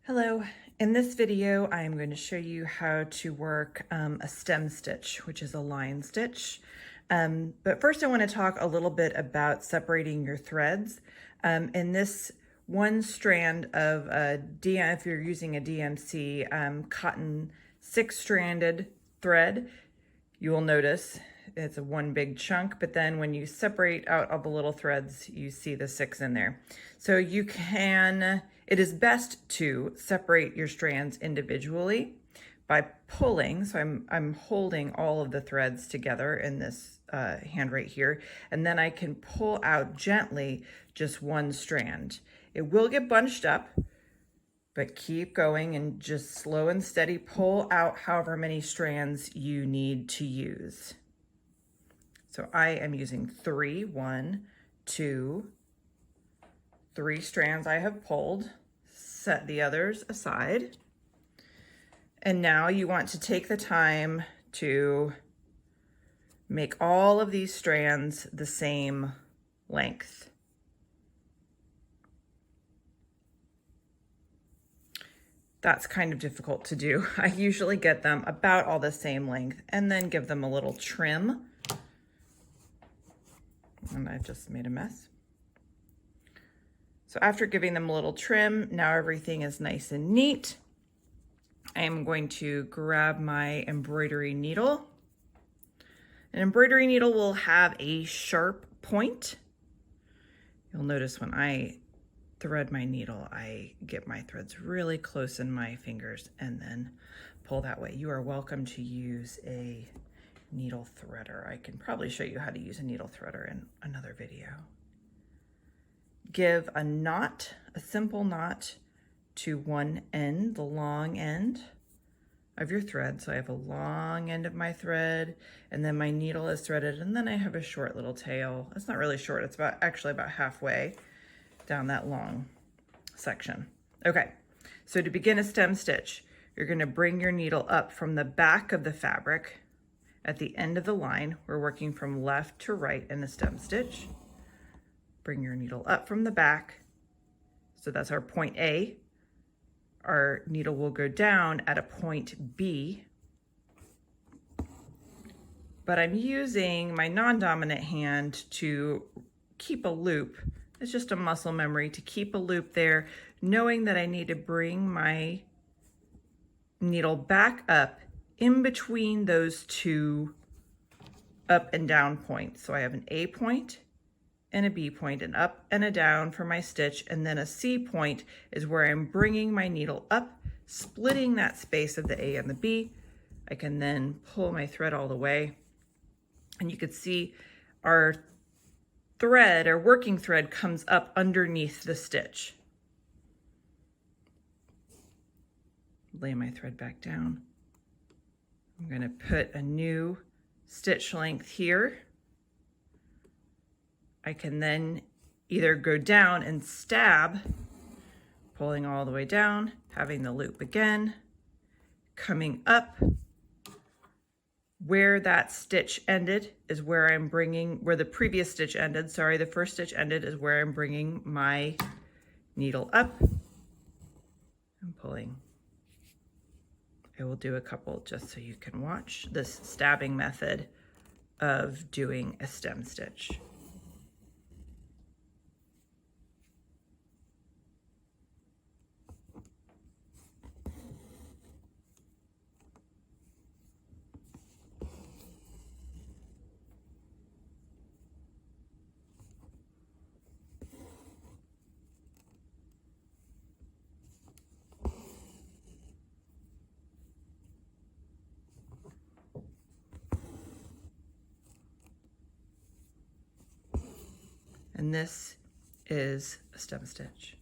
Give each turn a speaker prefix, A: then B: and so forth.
A: Hello, in this video I'm going to show you how to work a stem stitch, which is a line stitch. But first I want to talk a little bit about separating your threads. In this one strand of if you're using a DMC cotton 6-stranded thread, you will notice it's a one big chunk, but then when you separate out all the little threads, you see the 6 in there. So it is best to separate your strands individually by pulling. So I'm holding all of the threads together in this hand right here, and then I can pull out gently just one strand. It will get bunched up, but keep going and just slow and steady pull out however many strands you need to use. So I am using 3, 1, 2, 3 strands I have pulled. Set the others aside. And now you want to take the time to make all of these strands the same length. That's kind of difficult to do. I usually get them about all the same length and then give them a little trim. And I've just made a mess. So after giving them a little trim, now everything is nice and neat. I am going to grab my embroidery needle. An embroidery needle will have a sharp point. You'll notice when I thread my needle, I get my threads really close in my fingers and then pull that way. You are welcome to use a needle threader. I can probably show you how to use a needle threader in another video. Give a knot, a simple knot to one end, the long end of your thread. So I have a long end of my thread and then my needle is threaded and then I have a short little tail. It's not really short, it's actually about halfway down that long section. Okay, so to begin a stem stitch, you're going to bring your needle up from the back of the fabric at the end of the line. We're working from left to right in a stem stitch. Bring your needle up from the back. So that's our point A. Our needle will go down at a point B. But I'm using my non-dominant hand to keep a loop. It's just a muscle memory to keep a loop there, knowing that I need to bring my needle back up in between those two up and down points. So I have an A point and a B point, an up and a down for my stitch, and then a C point is where I'm bringing my needle up, splitting that space of the A and the B. I can then pull my thread all the way, and you can see our thread, our working thread, comes up underneath the stitch. Lay my thread back down. I'm going to put a new stitch length here. I can then either go down and stab, pulling all the way down, having the loop again, coming up. Where that stitch ended is where I'm bringing, where the previous stitch ended, sorry, the first stitch ended is where I'm bringing my needle up and pulling. I will do a couple just so you can watch this stabbing method of doing a stem stitch. And this is a stem stitch.